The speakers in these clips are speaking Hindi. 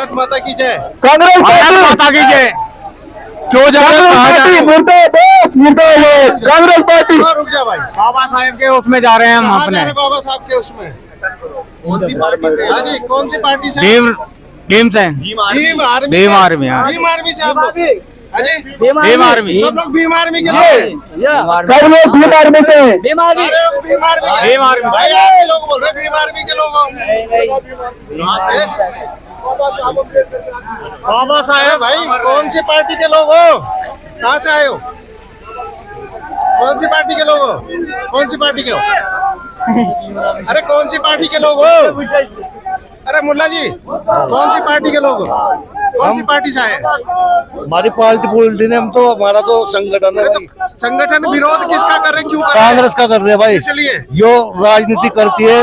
भारत माता की जय। कांग्रेस भारत माता की जय। क्यों कांग्रेस पार्टी। रुक जा भाई, बाबा साहेब के उसमें जा रहे हैं हम कहाँ जा अपने। रहे बाबा साहब के उसमें? कौन सी पार्टी से? हाँ जी, कौन सी पार्टी से? भीम से। भीम आर्मी। भीम आर्मी, हाँ। भीम आर्मी से आप लोग? हाँ जी, भीम आर्मी। सब लोग भीम आर्मी के लोग हैं। सब लोग भीम आर्मी से। सारे लोग भीम आर्मी के। भीम आर्मी। भाई आप भी लोग बोल रहे हैं भीम आर्मी के लोग हो। Yes। बाबा अरे साहेब भाई कौन सी पार्टी के लोग हो? कहाँ से आए हो? कौन सी पार्टी के लोग हो? कौन सी पार्टी के हो? अरे कौन सी पार्टी के लोग हो? अरे मुल्ला जी, कौन सी पार्टी के लोग हो? कौन सी पार्टी से आए? हमारी पार्टी बोलती है, हम तो हमारा तो संगठन है भाई। संगठन विरोध किसका कर रहे हैं? क्यों कर रहे हैं? कांग्रेस का कर रहे हैं भाई। इसलिए जो राजनीति करती है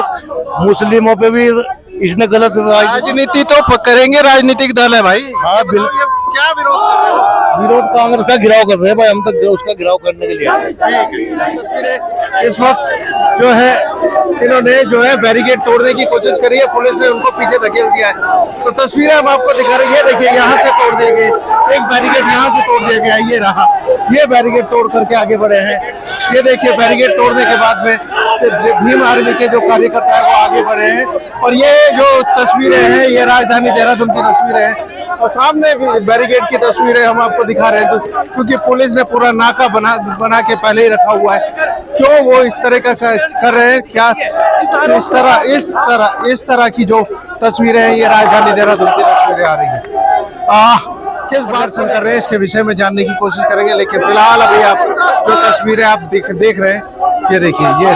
मुस्लिमों पे भी इसने गलत राजनीति तो करेंगे, राजनीतिक दल है भाई। हाँ, बताओ ये क्या विरोध कर रहे हो? विरोध कांग्रेस का गिराव कर रहे हैं भाई। हम तक उसका गिराव करने के लिए आए हैं। तस्वीरें इस वक्त जो है इन्होंने जो है बैरिकेड तोड़ने की कोशिश करी है, पुलिस ने उनको पीछे धकेल दिया है। तो तस्वीरें हम आपको दिखा रहे हैं, ये देखिए यहाँ से तोड़ दिए गए, एक बैरिकेड यहाँ से तोड़ दिया गया, ये रहा, ये बैरिकेड तोड़ करके आगे बढ़े हैं। ये देखिए बैरिकेड तोड़ने के बाद में भीम आर्मी के जो कार्यकर्ता है वो आगे बढ़े हैं। और ये जो तस्वीरें हैं ये राजधानी देहरादून की तस्वीरें हैं और सामने भी बैरिकेड की तस्वीरें हम आपको दिखा रहे हैं। तो क्योंकि पुलिस ने पूरा नाका बना के पहले ही रखा हुआ है। क्यों वो इस तरह का कर रहे हैं? क्या इस तरह की जो तस्वीरें हैं ये राजधानी देहरादून की तस्वीरें आ रही है। किस बात से कर रहे हैं इसके विषय में जानने की कोशिश करेंगे, लेकिन फिलहाल अभी आप जो तस्वीरें आप देख रहे हैं ये देखिए तस्वीर,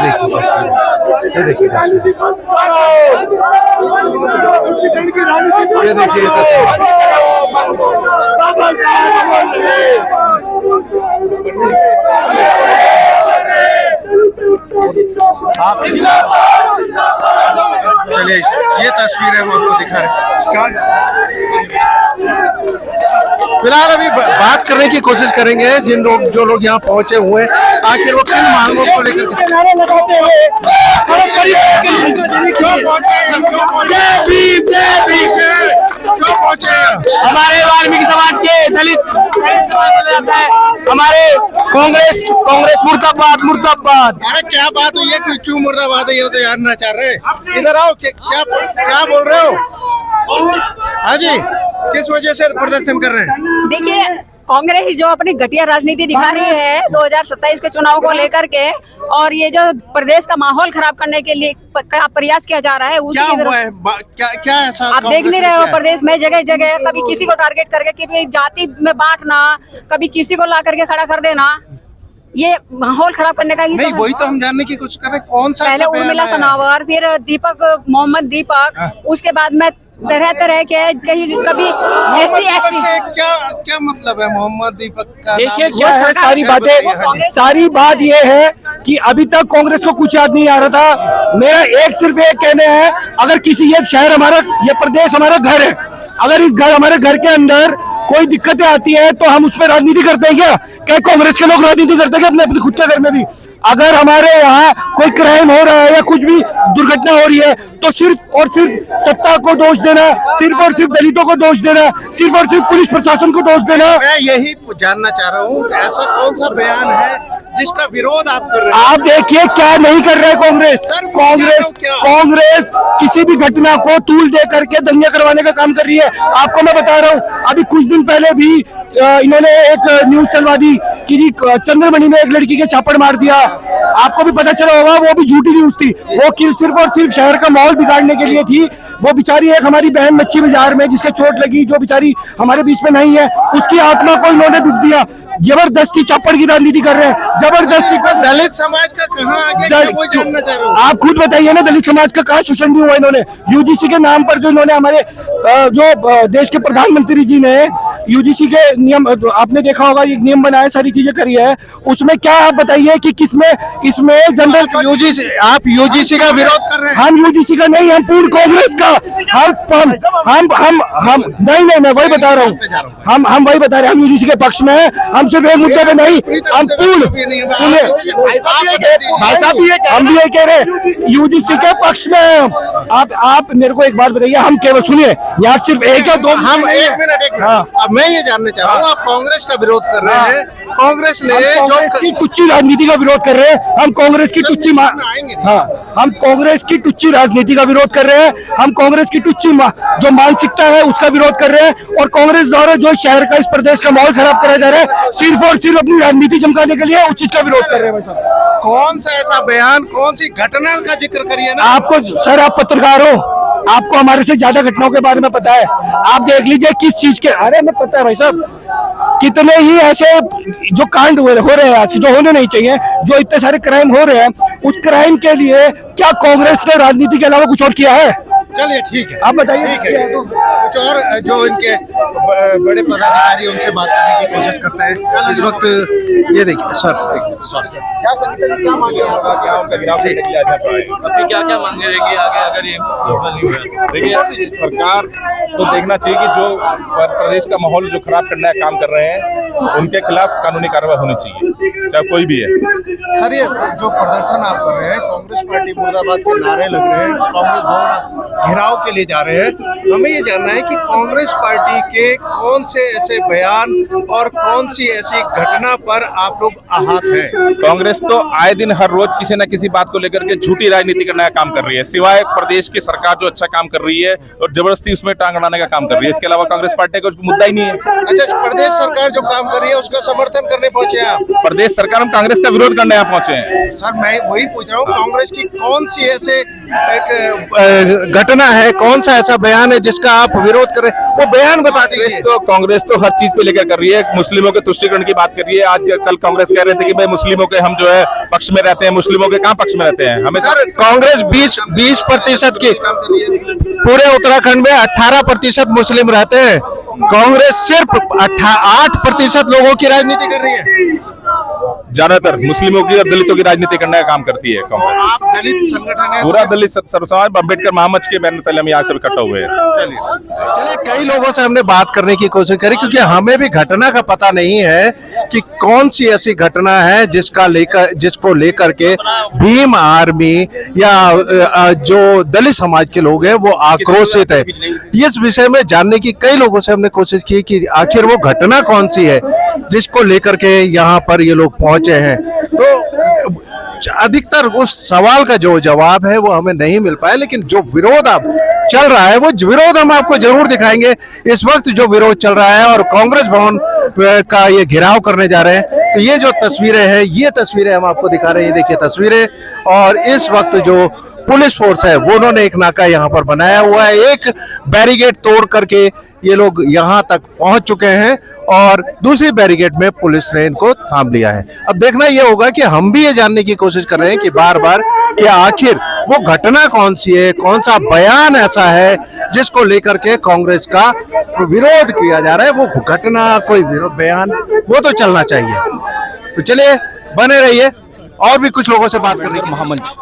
ये देखिए तस्वीर, ये देखिए तस्वीर। आप चलिए ये तस्वीरें हम आपको दिखा रहे हैं। फिलहाल अभी बात करने की कोशिश करेंगे जो लोग यहाँ पहुंचे हुए हैं, आखिर वो किन मांगों को लेकर क्यों पहुंचे? हमारे वाल्मीकि समाज के दलित, हमारे कांग्रेस मुर्दाबाद। अरे क्या बात हुई है? क्यों मुर्दाबाद है ये तो जानना चाह रहे हैं। इधर आओ, क्या बोल रहे हो? हाँ जी, किस वजह से प्रदर्शन कर रहे हैं? देखिए कांग्रेस जो अपनी घटिया राजनीति दिखा रही है 2027 के चुनाव को लेकर के, और ये जो प्रदेश का माहौल खराब करने के लिए प्रयास किया जा रहा है क्या हुआ है? क्या ऐसा आप देख नहीं रहे हो प्रदेश में जगह जगह कभी किसी को टारगेट करके कभी जाति में बांटना, कभी किसी को ला करके खड़ा कर देना, ये माहौल खराब करने का ही नहीं, वही तो हम जानने की कोशिश कर रहे हैं। कौन सा पहले उर्मिला सनावर, फिर मोहम्मद दीपक, उसके बाद में तरह के कहीं कभी एससी क्या मतलब है मोहम्मद दीपक का? देखिए क्या है, सारी बात ये है कि अभी तक कांग्रेस को कुछ याद नहीं आ रहा था। मेरा सिर्फ एक कहना है, अगर किसी ये शहर हमारा, ये प्रदेश हमारा घर है, अगर इस हमारे घर के अंदर कोई दिक्कतें आती है तो हम उस पर राजनीति करते हैं क्या कांग्रेस के लोग राजनीति करते हैं अपने खुद के घर में भी? अगर हमारे यहाँ कोई क्राइम हो रहा है या कुछ भी दुर्घटना हो रही है तो सिर्फ और सिर्फ सत्ता को दोष देना, सिर्फ और सिर्फ दलितों को दोष देना, सिर्फ और सिर्फ पुलिस प्रशासन को दोष देना। मैं यही जानना चाह रहा हूँ, ऐसा कौन सा बयान है जिसका विरोध आप कर रहे हैं? आप देखिए क्या नहीं कर रहे कांग्रेस किसी भी घटना को तूल दे करके दंगे करवाने का काम कर रही है। आपको मैं बता रहा हूँ, अभी कुछ दिन पहले भी इन्होंने एक न्यूज चलवा दी कि जी चंद्रमणि में एक लड़की के छापड़ मार दिया। आपको भी पता चला होगा वो भी झूठी न्यूज थी, वो सिर्फ और सिर्फ शहर का माहौल बिगाड़ने के लिए थी। वो बेचारी एक हमारी बहन मच्छी बाजार में जिसके चोट लगी, जो बेचारी हमारे बीच में नहीं है, उसकी आत्मा को इन्होंने दुख दिया। जबरदस्ती छापड़ की राजनीति कर रहे हैं, जबरदस्ती। दलित समाज का कहाँ आगे वो जानना चाह रहा हूँ। आप खुद बताइए ना, दलित समाज का कहाँ शोषण भी हुआ इन्होंने? यूजीसी के नाम पर जो इन्होंने हमारे जो देश के प्रधानमंत्री जी ने यूजीसी के नियम आपने देखा होगा, एक नियम बनाया, सारी चीजें करी है, उसमें क्या आप बताइए कि किसमें इसमें जनरल यूजीसी, आप यूजीसी का विरोध कर रहे हैं? हम यूजीसी का नहीं, हम पूर्ण कांग्रेस का, हम नहीं मैं वही बता रहा हूँ, हम वही बता रहे हैं, हम यूजीसी के पक्ष में हैं, हम सिर्फ एक मुद्दे पे नहीं, हम पूर्ण, सुनिए भाई साहब, हम भी ये कह रहे हैं यूजीसी के पक्ष में हैं। आप मेरे को एक बात बताइए, हम केवल सुनिए, यहाँ सिर्फ एक या दो, हम एक मिनट अब मैं ये जानना चाह रहा हूँ, आप कांग्रेस का विरोध कर रहे हैं, कांग्रेस ने कांग्रेस की टुच्ची राजनीति का विरोध कर रहे हैं, हम कांग्रेस की टुच्ची हम कांग्रेस की टुच्ची राजनीति का विरोध कर रहे हैं, हम कांग्रेस की टुच्ची जो मानसिकता है उसका विरोध कर रहे हैं, और कांग्रेस द्वारा जो शहर का, इस प्रदेश का माहौल खराब कराया जा रहा है सिर्फ और सिर्फ अपनी राजनीति चमकाने के लिए, उस चीज का विरोध कर रहे हैं। भाई साहब, कौन सा ऐसा बयान, कौन सी घटना का जिक्र करिए ना? आपको सर, आप पत्रकार हो, आपको हमारे से ज्यादा घटनाओं के बारे में पता है, आप देख लीजिए किस चीज के, अरे हमें पता है भाई साहब, कितने ही ऐसे जो कांड हो रहे हैं आज के, जो होने नहीं चाहिए, जो इतने सारे क्राइम हो रहे हैं, उस क्राइम के लिए क्या कांग्रेस ने राजनीति के अलावा कुछ और किया है? चलिए ठीक है, आप बताइए, ठीक है, कुछ और जो इनके बड़े पदाधिकारी उनसे बात करने की कोशिश करते हैं इस वक्त। ये देखिए सर, क्या संगीता जी, क्या मांगे क्या उनका गिराव करने के लिए आ जाता है, अपनी क्या क्या मांगे रहेगी आगे अगर ये नहीं हुआ? देखिए, सरकार को देखना चाहिए कि जो प्रदेश का माहौल जो खराब करने का काम कर रहे हैं, उनके खिलाफ कानूनी कार्रवाई होनी चाहिए, चाहे कोई भी है। सर, ये जो प्रदर्शन आप कर रहे हैं, कांग्रेस पार्टी मुर्दाबाद के नारे लग रहे हैं, कांग्रेस भवन घेराव के लिए जा रहे हैं, हमें ये जानना है कि कांग्रेस पार्टी के कौन से ऐसे बयान और कौन सी ऐसी घटना पर आप लोग आहत हैं? कांग्रेस तो आए दिन हर रोज किसी न किसी बात को लेकर के झूठी राजनीति करने का काम कर रही है, सिवाय प्रदेश की सरकार जो अच्छा काम कर रही है और जबरदस्ती उसमें टांग अड़ाने का काम कर रही है, इसके अलावा कांग्रेस पार्टी का मुद्दा ही नहीं है। अच्छा, प्रदेश सरकार जो काम कर रही है उसका समर्थन करने पहुंचे हैं आप? प्रदेश सरकार हम कांग्रेस का विरोध करने यहाँ पहुंचे हैं। सर, मैं वही पूछ रहा हूँ, कांग्रेस की कौन सी ऐसे एक घटना है, कौन सा ऐसा बयान है जिसका आप विरोध कर रहे हैं, वो बयान बता दीजिए। कांग्रेस तो हर चीज पे लेकर कर रही है, मुस्लिमों के तुष्टीकरण की बात कर रही है। आज कल कांग्रेस कह रहे थे कि भाई मुस्लिमों के हम जो है पक्ष में रहते हैं, मुस्लिमों के कहाँ पक्ष में रहते हैं? हमें सर, कांग्रेस 20% की, पूरे उत्तराखंड में 18% मुस्लिम रहते हैं, कांग्रेस सिर्फ 8% लोगों की राजनीति कर रही है, ज्यादातर मुस्लिमों की और दलितों की राजनीति करने का काम करती है कांग्रेस। आप दलित संगठन है, पूरा दलित सर्व समाज अम्बेडकर महामंच के बैनर तले हम यहाँ से इकट्ठा हुए हैं। चलिए, कई लोगों से हमने बात करने की कोशिश करी, क्योंकि हमें भी घटना का पता नहीं है कि कौन सी ऐसी घटना है जिसको लेकर के भीम आर्मी या जो दलित समाज के लोग हैं वो आक्रोशित है। इस विषय में जानने की कई लोगों से हमने कोशिश की कि आखिर वो घटना कौन सी है जिसको लेकर के यहाँ पर ये लोग पहुंचे हैं, तो अधिकतर उस सवाल का जो जवाब है वो हमें नहीं मिल पाया। लेकिन जो विरोध अब चल रहा है वो विरोध हम आपको जरूर दिखाएंगे। इस वक्त जो विरोध चल रहा है और कांग्रेस भवन का ये घेराव करने जा रहे हैं, तो ये जो तस्वीरें हैं, ये तस्वीरें हम आपको दिखा रहे हैं, ये देखिए तस्वीरें। और इस वक्त जो पुलिस फोर्स है वो उन्होंने एक नाका यहाँ पर बनाया हुआ है, एक बैरिकेड तोड़ करके ये लोग यहाँ तक पहुंच चुके हैं और दूसरी बैरिकेड में पुलिस ने इनको थाम लिया है। अब देखना ये होगा कि हम भी ये जानने की कोशिश कर रहे हैं कि बार बार कि आखिर वो घटना कौन सी है, कौन सा बयान ऐसा है जिसको लेकर के कांग्रेस का विरोध किया जा रहा है। वो घटना, कोई बयान, वो तो चलना चाहिए। तो चलिए, बने रहिए, और भी कुछ लोगों से बात करने की। महामंच,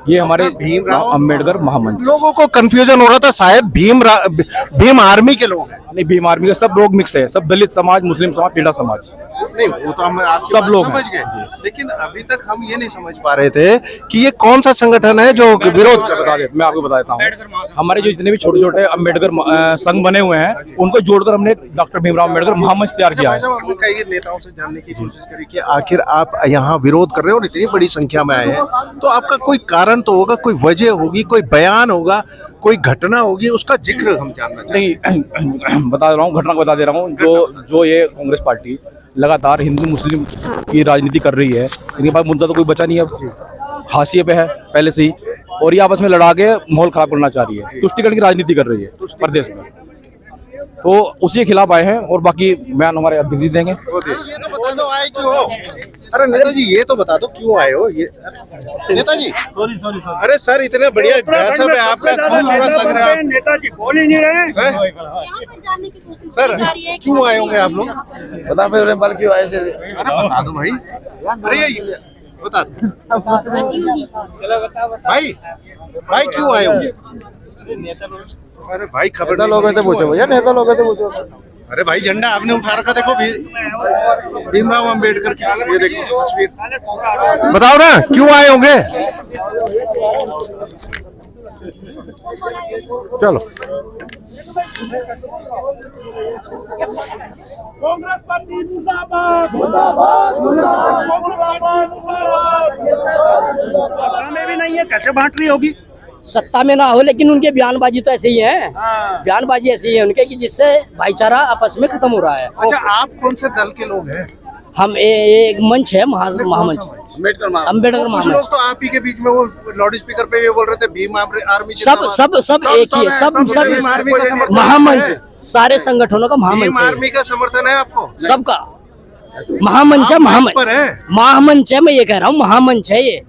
ये हमारे भीमराव अम्बेडकर महामंच। लोगों को कंफ्यूजन हो रहा था, शायद भीम आर्मी के लोग हैं। नहीं, भीम आर्मी के सब लोग मिक्स है, सब दलित समाज, मुस्लिम समाज, पीड़ा समाज, नहीं वो तो हम सब लोग समझ गए, लेकिन अभी तक हम ये नहीं समझ पा रहे थे कि ये कौन सा संगठन है जो विरोध कर रहा है। मैं आपको बता देता हूँ, हमारे जो जितने भी छोटे छोटे अम्बेडकर संघ बने हुए हैं उनको जोड़कर हमने डॉक्टर भीमराव अम्बेडकर महामंच तैयार किया है। हमने कई नेताओं से जानने की कोशिश करी कि आखिर आप यहाँ विरोध कर रहे हो और इतनी बड़ी संख्या में आए हैं, तो आपका कोई कारण तो होगा, कोई वजह होगी, कोई बयान होगा, कोई घटना होगी, उसका जिक्र हम जानना चाहते हैं। नहीं, बता रहा हूँ, घटना को बता दे रहा हूँ। जो ये कांग्रेस पार्टी लगातार हिंदू मुस्लिम की राजनीति कर रही है, इनके पास मुद्दा तो कोई बचा नहीं है, अब हाशिए पे है पहले से ही, और ये आपस में लड़ा के माहौल खराब करना चाह रही है, तुष्टिकरण की राजनीति कर रही है प्रदेश में, तो उसी के खिलाफ आए हैं। और बाकी बयान हमारे अध्यक्ष जी देंगे। ये तो बता दो, आए क्यों हो? अरे नेताजी ये तो बता दो क्यों आए हो ये नेताजी। अरे सर इतने बढ़िया ड्रेस है आपका, खूबसूरत लग रहा है। नेताजी बोल ही नहीं रहे हैं। सर क्यों आए होंगे आप लोग? बता फिर बल क्यों आए थे? अरे बता दो भाई। अरे ये बता दो भाई, भाई क्यों आए होंगे? अरे भाई खबर लोग ऐसे पूछो भैया, नेता लोग ऐसे पूछो। अरे भाई झंडा आपने उठा रखा, देखो भीमराव अंबेडकर की, ये देखो तस्वीर। बताओ ना क्यों आए होंगे? चलो कांग्रेस पार्टी मुर्दाबाद, मुर्दाबाद, मुर्दाबाद, मुर्दाबाद। सत्ता में भी नहीं है, कैसे बांट रही होगी? सत्ता में ना हो लेकिन उनके बयानबाजी तो ऐसे ही है। बयानबाजी ऐसी है उनके कि जिससे भाईचारा आपस में खत्म हो रहा है। अच्छा आप कौन से दल के लोग हैं? हम एक मंच है महामंच, अम्बेडकर कुछ महामंच। लोग तो आप ही के बीच में वो लाउड स्पीकर पे ये बोल रहे थे भीम आर्मी सब सब सब एक ही है, सब महामंच, सारे संगठनों का महामंच भीम है, आर्मी का समर्थन है आपको? सबका महामंच है, महामंच है। मैं ये कह रहा हूँ महामंच है ये।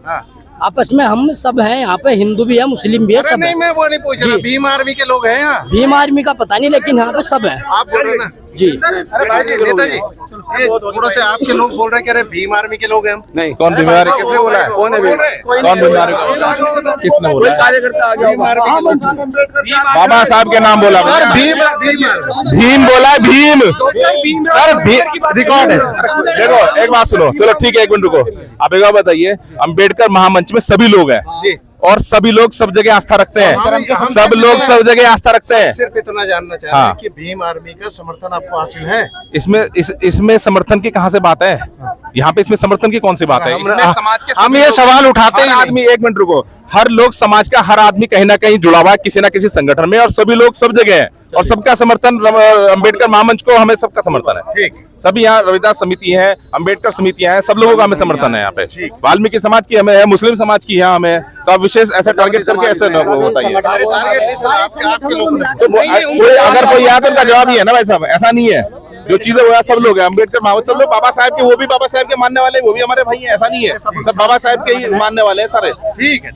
आपस में हम सब हैं यहाँ पे, हिंदू भी है, मुस्लिम भी है, सब नहीं मैं वो नहीं पूछ रहा, भीम आर्मी के लोग हैं यहाँ? भीम आर्मी का पता नहीं लेकिन यहाँ पे सब है। आप बोल रहे ना जी। अरे भाई नेताजी थोड़ा से आपके लोग बोल रहे हैं, कह रहे भीम आर्मी के लोग हैं हम। नहीं, कौन बीमार है? किसने बोला है? कौन है कौन बीमार है? किसने बोला है? भीम आर्मी के लोग। बाबा साहब के नाम बोला। सर भीम भीम बोला है, भीम। सर रिकॉर्ड है। देखो एक बात सुनो, चलो ठीक है, एक मिनट रुको। आप एक बात बताइए, अम्बेडकर महामंच में सभी लोग हैं और सभी लोग सब जगह आस्था रखते हैं, सब लोग सब जगह आस्था रखते हैं। सिर्फ इतना जानना चाह रहे हैं कि भीम आर्मी का समर्थन आपको हासिल है? इसमें समर्थन की कहाँ से बात है? यहाँ पे इसमें समर्थन की कौन सी बात है? हम ये सवाल उठाते हैं। आदमी, एक मिनट रुको, हर लोग समाज का हर आदमी कहीं ना कहीं जुड़ा हुआ है किसी ना किसी संगठन में और सभी लोग सब जगह हैं और सबका समर्थन, अम्बेडकर महामंच को हमें सबका समर्थन है। ठीक, सभी यहाँ रविदास समिति है, अम्बेडकर समितियां हैं, सब लोगों का हमें समर्थन है यहाँ पे। वाल्मीकि समाज की हमें है, मुस्लिम समाज की है हमें, तो आप विशेष ऐसे टारगेट करके ऐसे बताइए। अगर कोई यहाँ तो उनका जवाब ही है ना भाई साहब, ऐसा नहीं है। जो चीजें हुआ सब लोग हैं, अम्बेडकर महामंच सब लोग, बाबा साहब के, वो भी बाबा साहब के मानने वाले, वो भी हमारे भाई हैं, ऐसा नहीं है। सब बाबा साहब के ही मानने वाले हैं सारे। ठीक है।